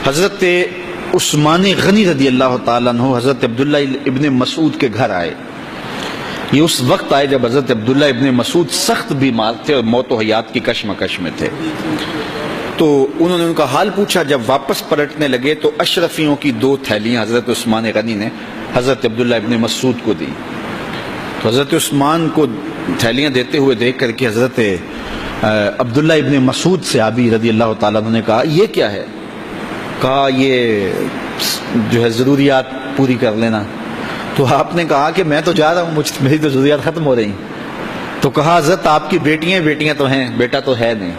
حضرت عثمان غنی رضی اللہ تعالیٰ عنہ حضرت عبداللہ ابن مسعود کے گھر آئے. یہ اس وقت آئے جب حضرت عبداللہ ابن مسعود سخت بیمار تھے اور موت و حیات کی کشمکش میں تھے. تو انہوں نے ان کا حال پوچھا. جب واپس پلٹنے لگے تو اشرفیوں کی 2 تھیلیاں حضرت عثمان غنی نے حضرت عبداللہ ابن مسعود کو دی. تو حضرت عثمان کو تھیلیاں دیتے ہوئے دیکھ کر کے حضرت عبداللہ ابن مسعود صحابی رضی اللہ تعالیٰ عنہ نے کہا یہ کیا ہے؟ کہا یہ جو ہے ضروریات پوری کر لینا. تو آپ نے کہا کہ میں تو جا رہا ہوں, میری تو ضروریات ختم ہو رہی. تو کہا حضرت آپ کی بیٹیاں تو ہیں, بیٹا تو ہے نہیں,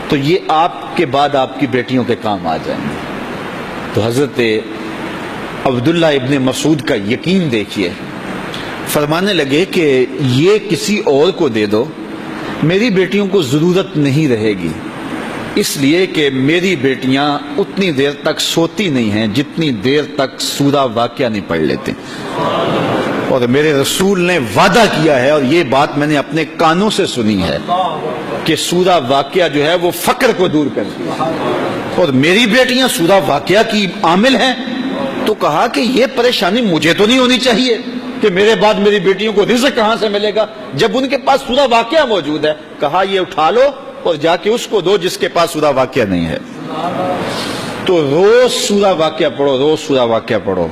تو یہ آپ کے بعد آپ کی بیٹیوں کے کام آ جائیں گے. تو حضرت عبداللہ ابن مسعود کا یقین دیکھیے, فرمانے لگے کہ یہ کسی اور کو دے دو, میری بیٹیوں کو ضرورت نہیں رہے گی, اس لیے کہ میری بیٹیاں اتنی دیر تک سوتی نہیں ہیں جتنی دیر تک سورہ واقعہ نہیں پڑھ لیتے. اور میرے رسول نے وعدہ کیا ہے, اور یہ بات میں نے اپنے کانوں سے سنی ہے, کہ سورہ واقعہ جو ہے وہ فقر کو دور کرتی ہے, اور میری بیٹیاں سورہ واقعہ کی عامل ہیں. تو کہا کہ یہ پریشانی مجھے تو نہیں ہونی چاہیے کہ میرے بعد میری بیٹیوں کو رزق کہاں سے ملے گا جب ان کے پاس سورہ واقعہ موجود ہے. کہا یہ اٹھا لو اور جا کے اس کو دو جس کے پاس سورہ واقعہ نہیں ہے. تو روز سورہ واقعہ پڑھو, روز سورہ واقعہ پڑھو,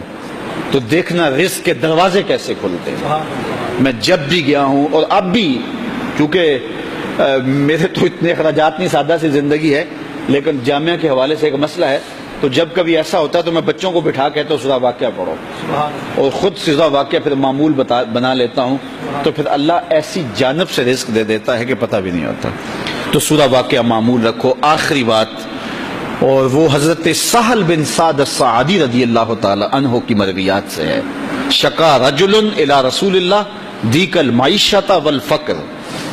تو دیکھنا رزق کے دروازے کیسے کھلتے ہیں. میں جب بھی گیا ہوں اور اب بھی, کیونکہ میرے تو اتنے اخراجات نہیں, سادہ سی زندگی ہے, لیکن جامعہ کے حوالے سے ایک مسئلہ ہے, تو جب کبھی ایسا ہوتا ہے تو میں بچوں کو بٹھا کہتا ہوں سورہ واقعہ پڑھو, اور خود سورہ واقعہ پھر معمول بنا لیتا ہوں, تو پھر اللہ ایسی جانب سے رزق دے دیتا ہے کہ پتہ بھی نہیں ہوتا. تو سورہ واقعہ معمول رکھو. آخری بات, اور وہ حضرت سہل بن سعد الساعدی رضی اللہ تعالی عنہ کی مرویات سے ہے. شکا رجل الی رسول اللہ دیک المعیشۃ والفقر.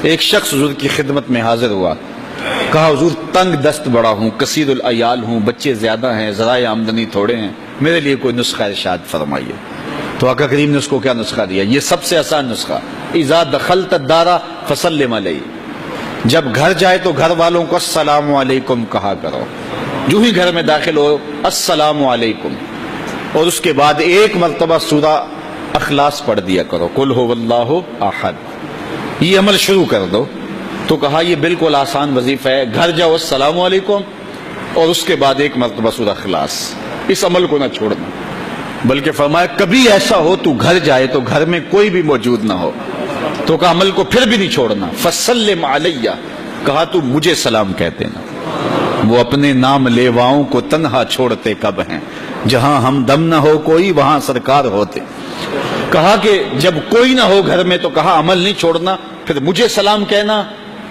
ایک شخص حضور کی خدمت میں حاضر ہوا, کہا حضور تنگ دست بڑا ہوں, کثیر العیال ہوں, بچے زیادہ ہیں, ذرائع آمدنی تھوڑے ہیں, میرے لیے کوئی نسخہ ارشاد فرمائیے. تو آقا کریم نے اس کو کیا نسخہ دیا؟ یہ سب سے آسان نسخہ, اذا دخلت الدار فسلم علیہ. جب گھر جائے تو گھر والوں کو السلام علیکم کہا کرو, جو ہی گھر میں داخل ہو السلام علیکم, اور اس کے بعد ایک مرتبہ سورہ اخلاص پڑھ دیا کرو, قل هو اللہ احد. یہ عمل شروع کر دو. تو کہا یہ بالکل آسان وظیفہ ہے, گھر جاؤ السلام علیکم اور اس کے بعد ایک مرتبہ سورہ اخلاص. اس عمل کو نہ چھوڑنا, بلکہ فرمایا کبھی ایسا ہو تو گھر جائے تو گھر میں کوئی بھی موجود نہ ہو, تو کہا عمل کو پھر بھی نہیں چھوڑنا. فسلم علیہ, کہا تو مجھے سلام کہتے نا. وہ اپنے نام لیواؤں کو تنہا چھوڑتے کب ہیں, جہاں ہم دم نہ ہو کوئی وہاں سرکار ہوتے. کہا کہ جب کوئی نہ ہو گھر میں تو کہا عمل نہیں چھوڑنا, پھر مجھے سلام کہنا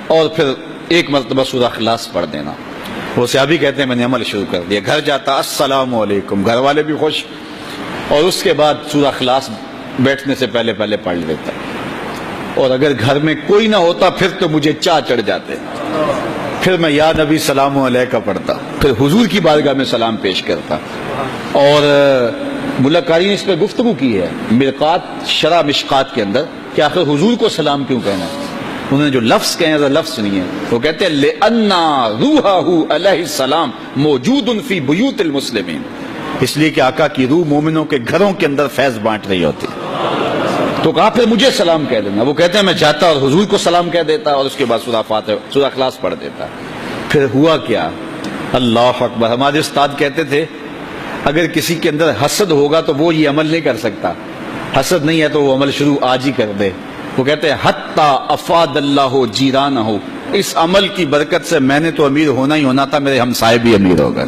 اور پھر ایک مرتبہ سورہ اخلاص پڑھ دینا. وہ صحابی کہتے ہیں میں نے عمل شروع کر دیا, گھر جاتا السلام علیکم, گھر والے بھی خوش, اور اس کے بعد سورہ اخلاص بیٹھنے سے پہلے پڑھ لیتا. اور اگر گھر میں کوئی نہ ہوتا پھر تو مجھے چاہ چڑھ جاتے, پھر میں یا نبی سلام علیکہ پڑھتا, پھر حضور کی بارگاہ میں سلام پیش کرتا. اور ملکاری نے اس پہ گفتگو کی ہے مرقات شرح مشکات کے اندر کہ آخر حضور کو سلام کیوں کہنا. انہوں نے جو لفظ کہے ہیں لفظ سنیے, وہ کہتے ہیں لِأَنَّا رُوحَهُ عَلَيْهِ السلام موجود فی بیوت المسلمین, اس لیے کہ آقا کی روح مومنوں کے گھروں کے اندر فیض بانٹ رہی ہوتی. تو کہا پھر مجھے سلام کہہ دینا. وہ کہتے ہیں میں جاتا اور حضور کو سلام کہہ دیتا اور اس کے بعد سورہ اخلاص پڑھ دیتا. پھر ہوا کیا, اللہ اکبر. ہمارے استاد کہتے تھے اگر کسی کے اندر حسد ہوگا تو وہ یہ عمل نہیں کر سکتا, حسد نہیں ہے تو وہ عمل شروع آج ہی کر دے. وہ کہتے ہیں حتی افاد اللہ جیرانہ, اس عمل کی برکت سے میں نے تو امیر ہونا ہی ہونا تھا, میرے ہمسائے بھی امیر ہو گئے.